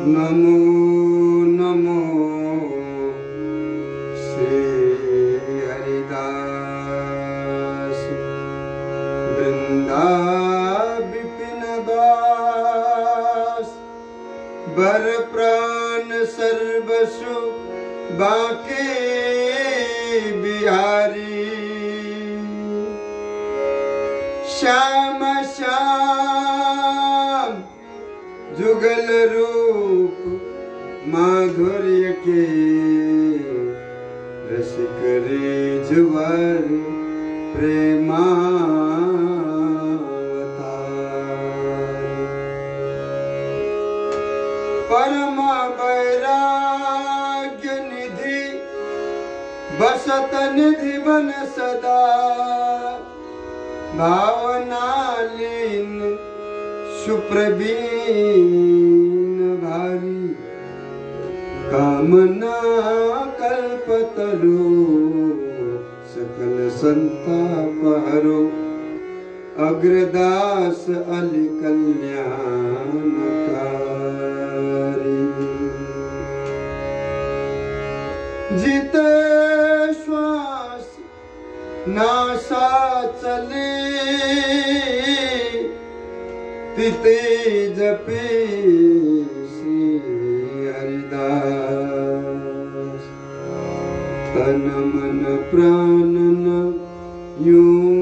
नमो नमो श्री हरिदास वृंदा विपिन दास बर प्राण सर्वसु बाके बिहारी श्याम श्याम जुगल रूप माधुर्य के रसिक रिझवर प्रेमावतार परम वैराग्य निधि बसत निधि बन सदा भावनालीन सुप्रवीण भारी कामना कल्पतरु सकल संताप हरो अग्रदास अली कल्याणकारी जीते श्वास नासा चले तिते जपे श्री हरिदास तन मन प्राण न यूं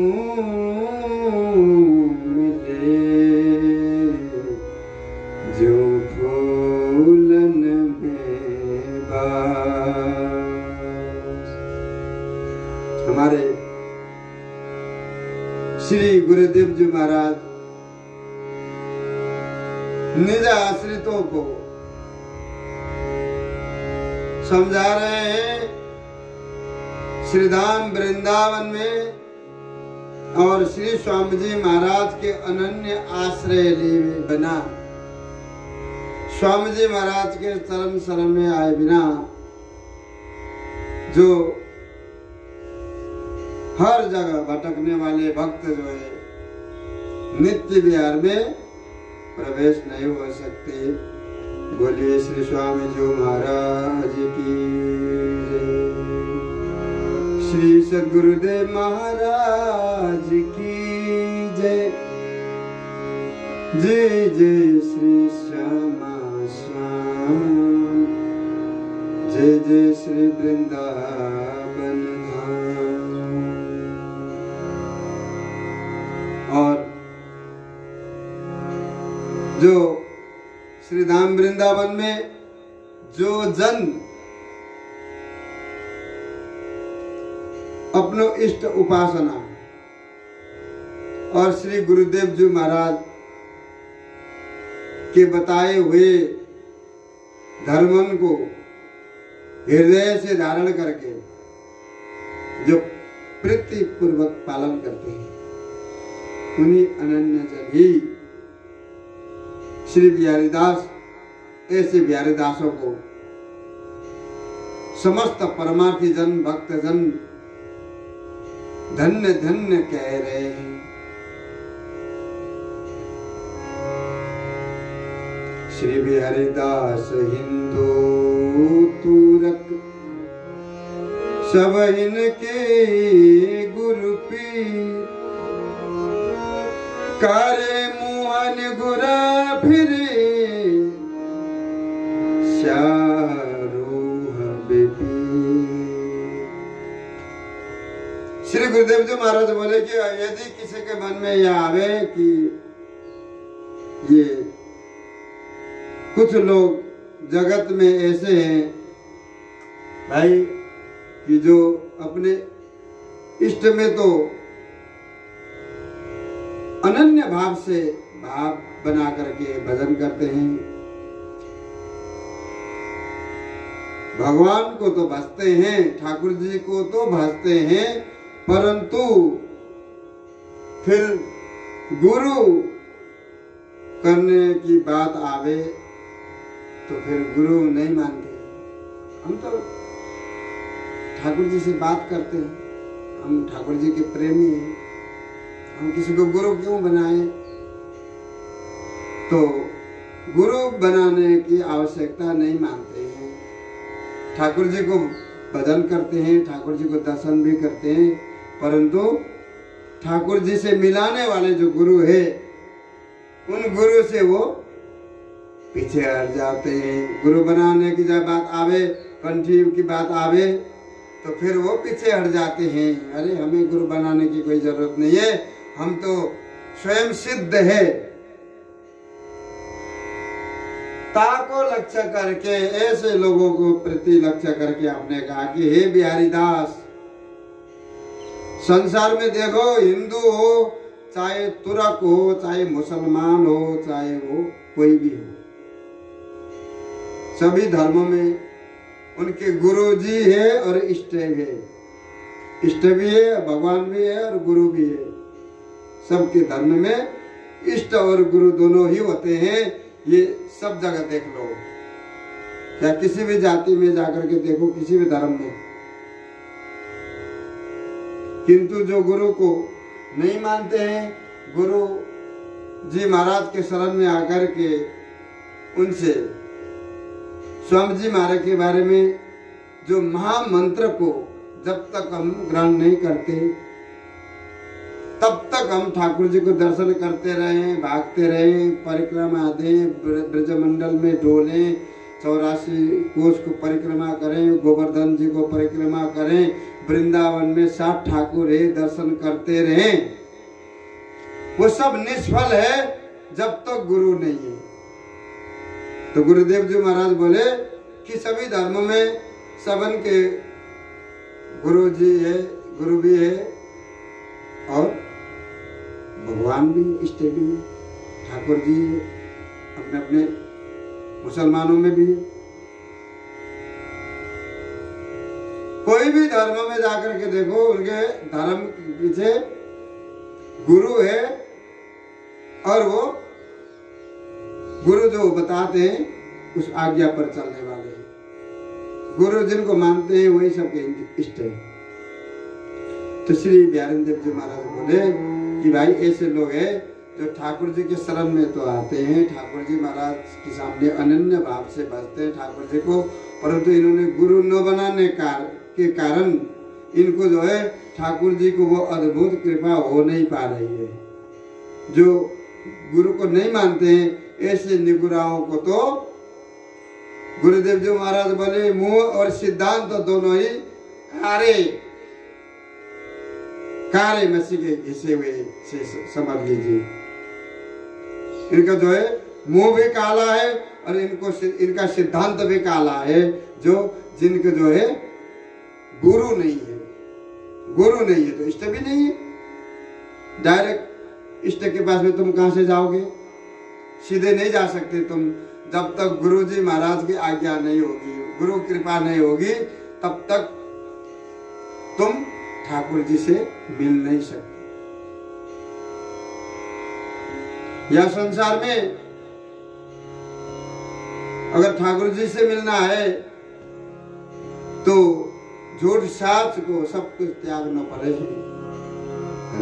मिले जो फूलन में बास। हमारे श्री गुरुदेव जी महाराज निज आश्रितों को समझा रहे हैं श्री धाम वृंदावन में और श्री स्वामी जी महाराज के अनन्य आश्रय लिए बिना स्वामी जी महाराज के चरण शरण में आए बिना जो हर जगह भटकने वाले भक्त जो है नित्य विहार में प्रवेश नहीं हो सकते। बोलिए श्री स्वामी जी महाराज की जय। श्री सद्गुरुदेव महाराज की जय। जय जय श्री श्यामा श्याम। जय जय श्री वृंदावन धाम। और जो श्री धाम वृंदावन में जो जन अपनो इष्ट उपासना और श्री गुरुदेव जी महाराज के बताए हुए धर्मन को हृदय से धारण करके जो प्रीति पूर्वक पालन करते हैं उन्हीं अनन्य जन ही श्री बिहारी दास ऐसे बिहारी दासों को समस्त परमार्थी जन भक्त जन धन्य धन्य कह रहे हैं। श्री बिहारी दास हिंदू तुरक सब इनके गुरु पीर कारे मोहन गुरा फिरे शारूह बेपी। श्री गुरुदेव जी महाराज बोले कि यदि किसी के मन में यह आवे कि ये कुछ लोग जगत में ऐसे हैं भाई कि जो अपने इष्ट में तो अनन्य भाव से भाव बना करके भजन करते हैं, भगवान को तो भजते हैं, ठाकुर जी को तो भजते हैं, परंतु फिर गुरु करने की बात आवे तो फिर गुरु नहीं मानते। हम तो ठाकुर जी से बात करते हैं, हम ठाकुर जी के प्रेमी हैं, हम किसी को गुरु क्यों बनाए। तो गुरु बनाने की आवश्यकता नहीं मानते हैं। ठाकुर जी को भजन करते हैं, ठाकुर जी को दर्शन भी करते हैं, परंतु ठाकुर जी से मिलाने वाले जो गुरु है उन गुरु से वो पीछे हट जाते हैं। गुरु बनाने की जब बात आवे, कंठी की बात आवे, तो फिर वो पीछे हट जाते हैं। अरे हमें गुरु बनाने की कोई जरूरत नहीं है, हम तो स्वयं सिद्ध है। ताको लक्ष्य करके, ऐसे लोगों को प्रति लक्ष्य करके आपने कहा कि हे बिहारी दास, संसार में देखो, हिंदू हो, चाहे तुर्क हो, चाहे मुसलमान हो, चाहे वो कोई भी हो, सभी धर्मों में उनके गुरु जी है और इष्ट है। इष्ट भी है, भगवान भी है और गुरु भी है। सबके धर्म में इष्ट और गुरु दोनों ही होते हैं। ये सब जगह देख लो, या किसी भी जाति में जाकर के देखो, किसी भी धर्म में। किंतु जो गुरु को नहीं मानते हैं, गुरु जी महाराज के शरण में आकर के उनसे स्वामी जी महाराज के बारे में जो महामंत्र को जब तक हम ग्रहण नहीं करते, तब तक हम ठाकुर जी को दर्शन करते रहे, भागते रहे, परिक्रमा दें, ब्रजमंडल में डोलें, 84 कोष को परिक्रमा करें, गोवर्धन जी को परिक्रमा करें, वृंदावन में 7 ठाकुर है, दर्शन करते रहें, वो सब निष्फल है जब तक गुरु नहीं है। तो गुरुदेव जी महाराज बोले कि सभी धर्मों में सबन के गुरु जी है, गुरु भी है और भगवान भी, इष्ट भी है, ठाकुर जी है, अपने अपने मुसलमानों में भी है। कोई भी धर्म में जाकर के देखो, उनके धर्म के पीछे गुरु है और वो गुरु जो बताते हैं उस आज्ञा पर चलने वाले हैं। गुरु जिनको मानते हैं वही सबके इष्ट है। तो श्री बिहारी देव जी महाराज बोले कि भाई ऐसे लोग हैं जो ठाकुर जी के शरण में तो आते हैं, ठाकुर जी महाराज के सामने अनन्य भाव से भजते हैं ठाकुर जी को, परंतु इन्होंने गुरु न बनाने के कारण इनको जो है ठाकुर जी को वो अद्भुत कृपा हो नहीं पा रही है। जो गुरु को नहीं मानते हैं ऐसे निगुराओं को तो गुरुदेव जी महाराज बोले मुंह और सिद्धांत तो दोनों ही कारे मसी के घिसे हुए से समझ लीजिए। इनका जो है मुंह भी काला है और इनका सिद्धांत भी काला है। जो जिनके जो है गुरु नहीं है, गुरु नहीं है तो इष्ट भी नहीं है। डायरेक्ट इष्ट के पास में तुम कहां से जाओगे? सीधे नहीं जा सकते तुम। जब तक गुरु जी महाराज की आज्ञा नहीं होगी, गुरु कृपा नहीं होगी, तब तक तुम ठाकुर जी से मिल नहीं सकते। या संसार में अगर ठाकुर जी से मिलना है तो झूठ साच को सब कुछ त्यागना पड़ेगा।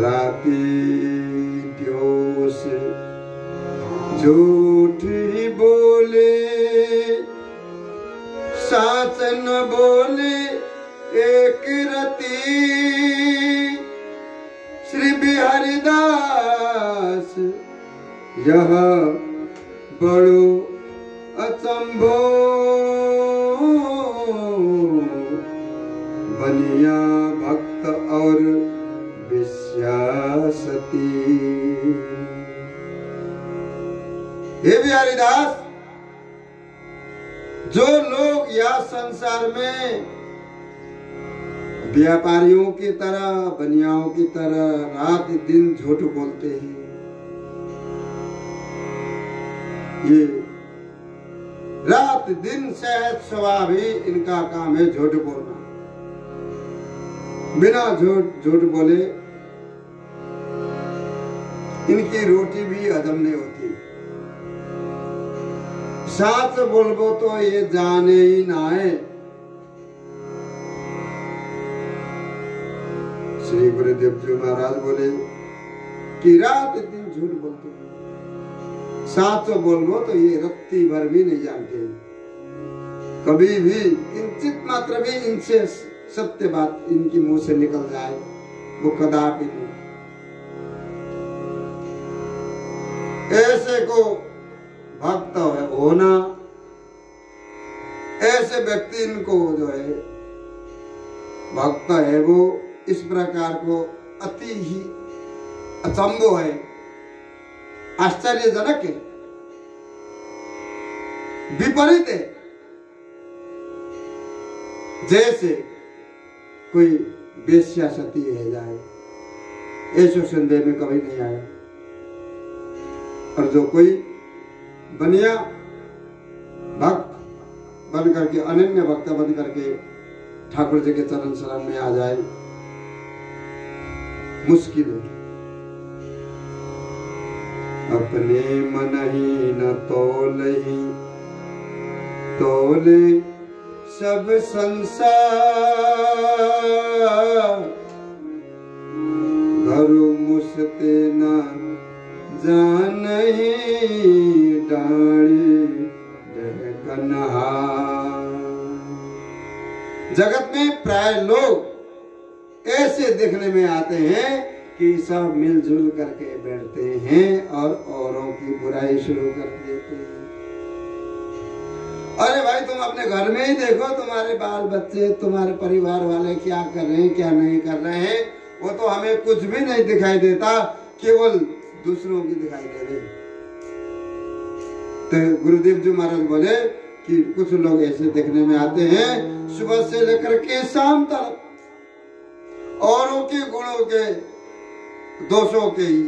राती से झूठ ही बोले, साच न बोले एक रति। श्री बिहारी दास यह बड़ो अचंभो, बनिया भक्त और विश्वासती। हे बिहारी दास, जो लोग या संसार में व्यापारियों की तरह, बनियाओं की तरह रात दिन झूठ बोलते हैं, ये रात दिन सहज स्वभाव ही इनका काम है झूठ बोलना। बिना झूठ बोले इनकी रोटी भी हजम नहीं होती। साच बोलबो तो ये जाने ही ना है। श्री गुरुदेव जी महाराज बोले कि रात दिन झूठ बोलते हैं, साचो बोलबो तो ये रत्ती भर भी नहीं जानते, कभी भी किंचित मात्र भी इनसे सत्य बात इनकी मुंह से निकल जाए वो कदापि नहीं। ऐसे को भक्त होना, ऐसे व्यक्ति इनको जो है भक्त है वो इस प्रकार को अति ही अचंभो है, आश्चर्यजनक है, विपरीत है। जैसे कोई वेश्या सती है जाए, ऐसे संदेह में कभी नहीं आया। और जो कोई बनिया भक्त बन करके, अनन्य भक्त बन करके ठाकुर जी के चरण शरण में आ जाए, मुश्किल है। अपने मन ही न तोलहि, तोले सब संसार, घर मुसते न जानहि, डाड़ी कन्हार। जगत में प्राय लोग ऐसे देखने में आते हैं कि सब मिलजुल करके बैठते हैं और औरों की बुराई शुरू कर देते हैं। अरे भाई तुम अपने घर में ही देखो, तुम्हारे बाल बच्चे, तुम्हारे परिवार वाले क्या कर रहे हैं क्या नहीं कर रहे हैं, वो तो हमें कुछ भी नहीं दिखाई देता, केवल दूसरों की दिखाई दे रही। तो गुरुदेव जी महाराज बोले कि कुछ लोग ऐसे देखने में आते हैं, सुबह से लेकर के शाम तक औरों के गुणों के दोषों के ही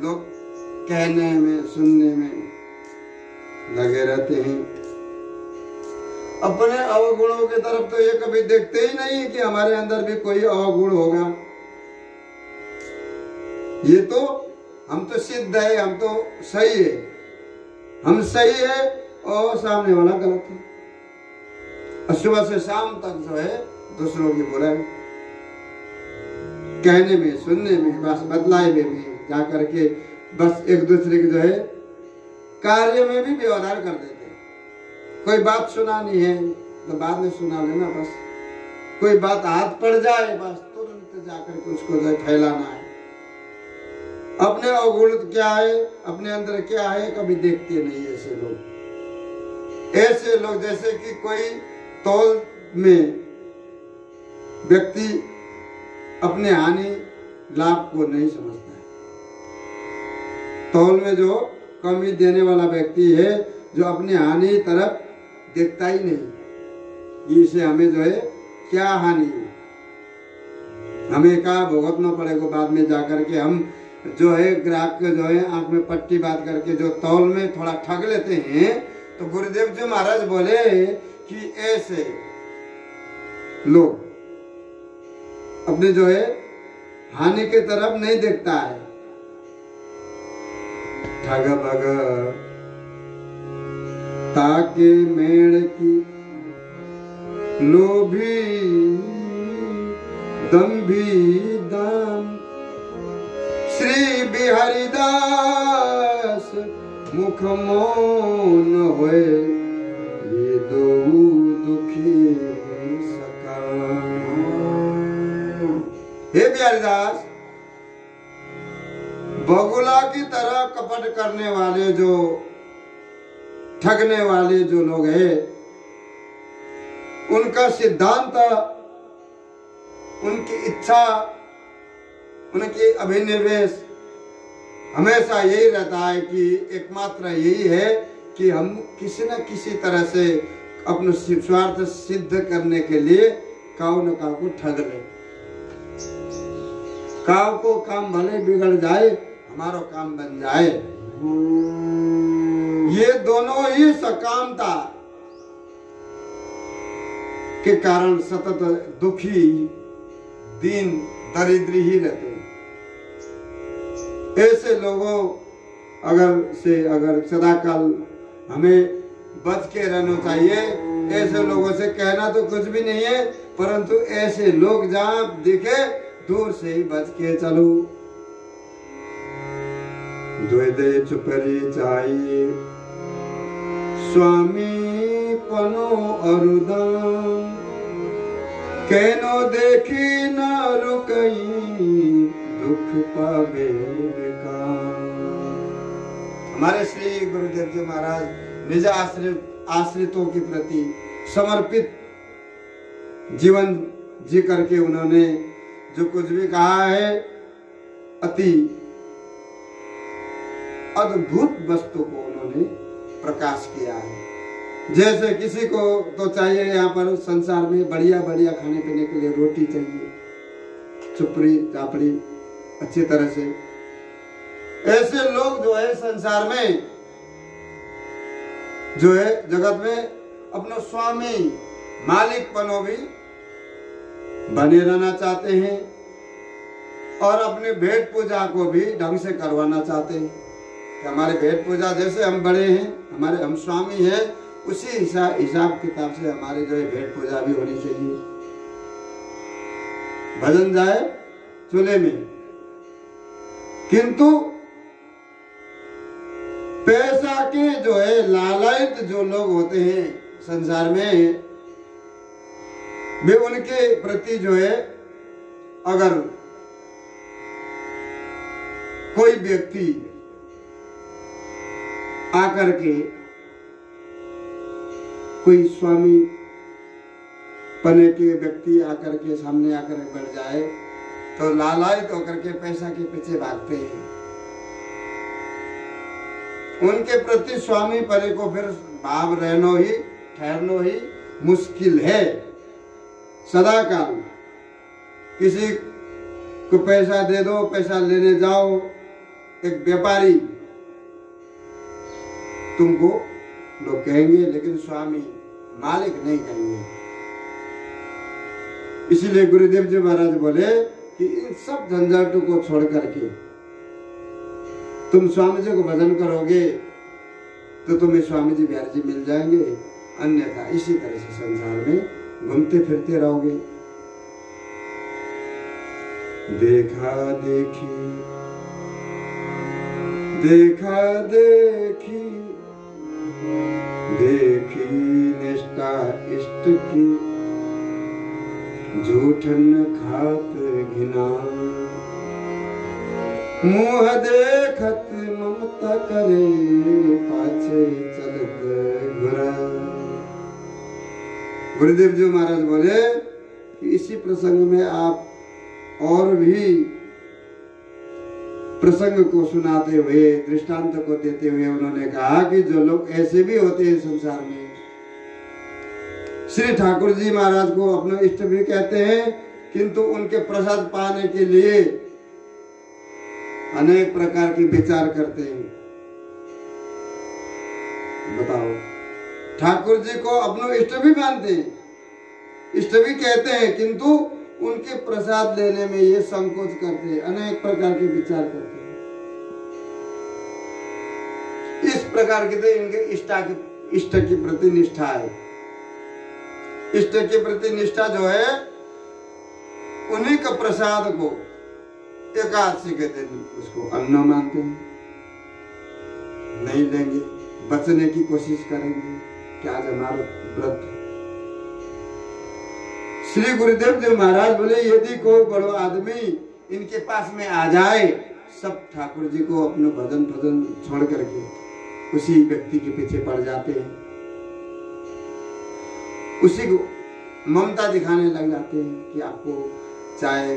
लोग कहने में सुनने में लगे रहते हैं। अपने अवगुणों की तरफ तो ये कभी देखते ही नहीं कि हमारे अंदर भी कोई अवगुण होगा। ये तो हम तो सिद्ध है, हम तो सही है, हम सही है और सामने वाला गलत है। और सुबह से शाम तक जो है दूसरों की बुराई कहने में सुनने में, बस बदलाए में जा करके बस एक दूसरे के जो है कार्य में भी व्यवहार कर देते। कोई बात सुनानी है तो बाद में सुना लेना, बस कोई बात हाथ पड़ जाए बस तुरंत जाकर के उसको जो है फैलाना है। अपने अवगुण क्या है, अपने अंदर क्या है, कभी देखते नहीं ऐसे लोग। ऐसे लोग जैसे कि कोई तौल में व्यक्ति अपने हानि लाभ को नहीं समझता है। तौल में जो कमी देने वाला व्यक्ति है, जो अपने हानि तरफ देखता ही नहीं, इससे हमें जो है क्या हानि है, हमें क्या भुगतना पड़ेगा बाद में जाकर के। हम जो है ग्राहक के जो है आंख में पट्टी बात करके जो तौल में थोड़ा ठग लेते हैं। तो गुरुदेव जी महाराज बोले कि ऐसे लोग अपने जो है हानि के तरफ नहीं देखता है। ठग भग ताके मेड़ की, लोभी दम्भी दाम, श्री बिहारीदास मुख मौन होए, ये दो दुखी सकाम। हे बिहारीदास, बगुला की तरह कपट करने वाले, जो ठगने वाले जो लोग हैं, उनका सिद्धांत, उनकी इच्छा, उनकी अभिनिवेश हमेशा यही रहता है कि एकमात्र यही है कि हम किसी न किसी तरह से अपने स्वार्थ सिद्ध करने के लिए काऊ न काऊ को ठग ले। काऊ को काम भले बिगड़ जाए, हमारा काम बन जाए। ये दोनों ही सकामता के कारण सतत दुखी, दीन, दरिद्री ही रहते हैं। ऐसे लोगों अगर सदाकाल हमें बच के रहना चाहिए। ऐसे लोगों से कहना तो कुछ भी नहीं है, परंतु ऐसे लोग जहां दिखे दूर से ही बच के चलो। द्वैदे चुपरी चाहिए स्वामी पनो अरुदान कैनो देखी न रुकई दुख पावे हमारे श्री गुरुदेव जी महाराज निज आश्रितों के प्रति समर्पित जीवन जी करके उन्होंने जो कुछ भी कहा है अति अद्भुत वस्तु को उन्होंने प्रकाश किया है। जैसे किसी को तो चाहिए यहाँ पर संसार में बढ़िया बढ़िया खाने पीने के लिए रोटी चाहिए, चुपड़ी चापड़ी अच्छी तरह से, ऐसे लोग जो है संसार में जो है जगत में अपना स्वामी मालिकपनो भी बने रहना चाहते हैं और अपने भेंट पूजा को भी ढंग से करवाना चाहते हैं कि हमारे भेंट पूजा जैसे हम बड़े हैं, हमारे हम स्वामी हैं, उसी हिसाब किताब से हमारे जो है भेंट पूजा भी होनी चाहिए, भजन जाए चूल्हे में। किंतु पैसा के जो है लालायित जो लोग होते हैं संसार में, वे उनके प्रति जो है अगर कोई व्यक्ति आकर के कोई स्वामी पने के व्यक्ति आकर के सामने आकर बैठ जाए तो लालायित होकर के पैसा के पीछे भागते हैं। उनके प्रति स्वामी पने को फिर भाव रहना ही ठहरना ही मुश्किल है। सदा काल किसी को पैसा दे दो, पैसा लेने जाओ, एक व्यापारी तुमको लोग कहेंगे, लेकिन स्वामी मालिक नहीं कहेंगे। इसीलिए गुरुदेव जी महाराज बोले कि इन सब झंझटों को छोड़ करके तुम स्वामी जी को भजन करोगे तो तुम्हें स्वामी जी बिहारी जी मिल जाएंगे, अन्यथा इसी तरह से संसार में घूमते फिरते रहोगे। देखा देखी देखा देखी देखी निष्ठा इष्ट की झूठन खात घिना मुँह देखत ममता करे पाछे चलत घुरा। गुरुदेव जी महाराज बोले कि इसी प्रसंग में आप और भी प्रसंग को सुनाते हुए दृष्टांत को देते हुए उन्होंने कहा कि जो लोग ऐसे भी होते हैं संसार में, श्री ठाकुर जी महाराज को अपना इष्ट भी कहते हैं, किंतु उनके प्रसाद पाने के लिए अनेक प्रकार के विचार करते हैं। बताओ, ठाकुर जी को अपना इष्ट भी मानते हैं, इष्ट भी कहते हैं, किंतु उनके प्रसाद लेने में ये संकोच करते हैं, अनेक प्रकार के विचार करते हैं। इस प्रकार की तो इनके इष्ट के प्रति निष्ठा है। इष्ट के प्रति निष्ठा जो है, उन्हीं का प्रसाद को एकादशी के दिन उसको अन्न मानते हैं, नहीं लेंगे, बचने की कोशिश करेंगे कि आज हमारा व्रत। श्री गुरुदेव जी महाराज बोले यदि कोई बड़ो आदमी इनके पास में आ जाए, सब ठाकुर जी को अपने भजन भजन छोड़ करके उसी व्यक्ति के पीछे पड़ जाते हैं, उसी को ममता दिखाने लग जाते हैं कि आपको चाय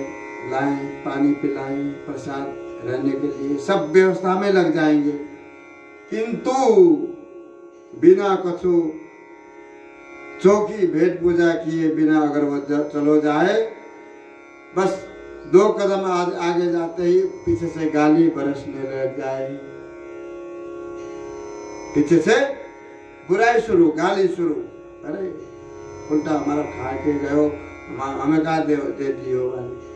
लाएं, पानी पिलाएं, प्रसाद रहने के लिए सब व्यवस्था में लग जाएंगे। किंतु बिना कछु चौकी भेंट पूजा किए बिना अगर वो चलो जाए, बस 2 कदम आगे जाते ही पीछे से गाली बरसने लग जाए, पीछे से बुराई शुरू, गाली शुरू। अरे उल्टा हमारा खा के गयो, हमें कहा दे दियो गाली।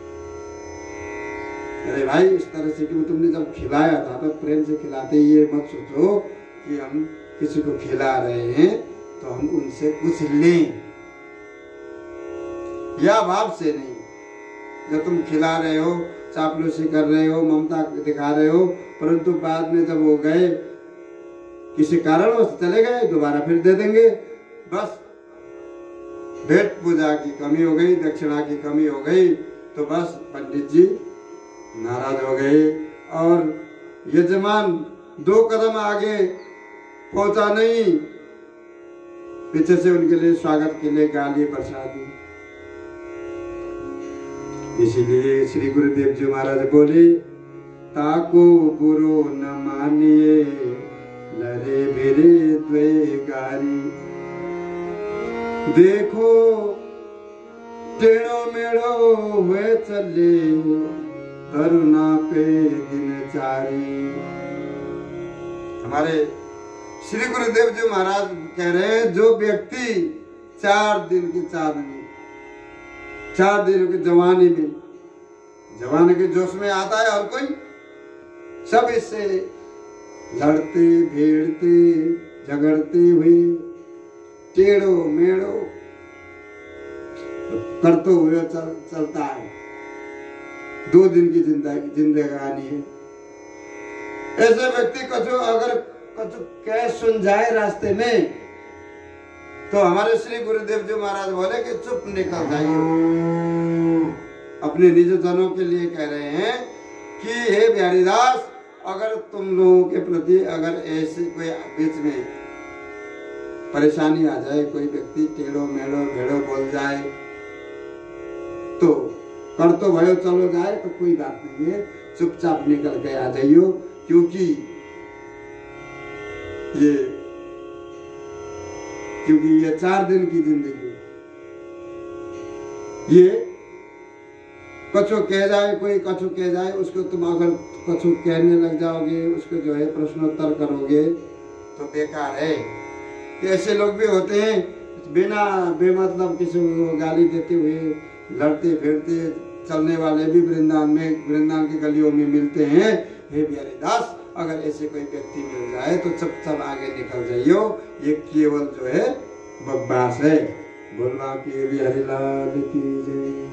अरे भाई, इस तरह से कि तुमने जब खिलाया था तो प्रेम से खिलाते, ये मत सोचो कि हम किसी को खिला रहे हैं तो हम उनसे कुछ लें, या भाव से नहीं। जब तुम खिला रहे हो चापलूसी कर रहे हो, ममता दिखा रहे हो, परंतु बाद में जब वो गए किसी कारणवश चले गए, दोबारा फिर दे देंगे। बस भेंट पूजा की कमी हो गई, दक्षिणा की कमी हो गई, तो बस पंडित जी नाराज हो गए और यजमान 2 कदम आगे पहुंचा नहीं, पीछे से उनके लिए स्वागत के लिए गाली बरसा दी। इसीलिए श्री गुरुदेव जी महाराज बोले, ताको बुरो न मानिए, लरे भिरे द्वे गारी। देखो टेढ़ो मेढ़ो हुए चले, करुणा पे दिनचारी। हमारे श्री गुरुदेव जी महाराज कह रहे हैं, जो व्यक्ति 4 दिन की चांदनी, 4 दिन की जवानी में, जवानी के जोश में आता है और कोई, सब इससे लड़ते भिड़ते झगड़ते हुए टेढ़ो मेढ़ो करते हुए चलता है। 2 दिन की जिंदगानी है। ऐसे व्यक्ति कछु अगर कछु कह सुन जाए रास्ते में, तो हमारे श्री गुरुदेव जी महाराज बोले कि चुप निकल जाइए। अपने निज जनों के लिए कह रहे हैं कि हे बिहारी दास, अगर तुम लोगों के प्रति अगर ऐसे कोई बीच में परेशानी आ जाए, कोई व्यक्ति टेढ़ो मेढ़ो भेड़ो बोल जाए, तो कर तो भयो चलो जाए तो कोई बात नहीं है, चुपचाप निकल के आ जाइयो, क्योंकि ये 4 दिन की जिंदगी, ये कछु कह जाए, कोई कछु कह जाए, उसको तुम अगर कछु कहने लग जाओगे, उसको जो है प्रश्नोत्तर करोगे तो बेकार है। ऐसे लोग भी होते हैं, बिना बेमतलब किसी को गाली देते हुए लड़ते फिरते चलने वाले भी वृंदावन की गलियों में मिलते हैं। हे बिहारी दास, अगर ऐसे कोई व्यक्ति मिल जाए तो चुपचाप आगे निकल जाइयो, ये केवल जो है बकवास है। बोलना कि बिहारी लाल की जय।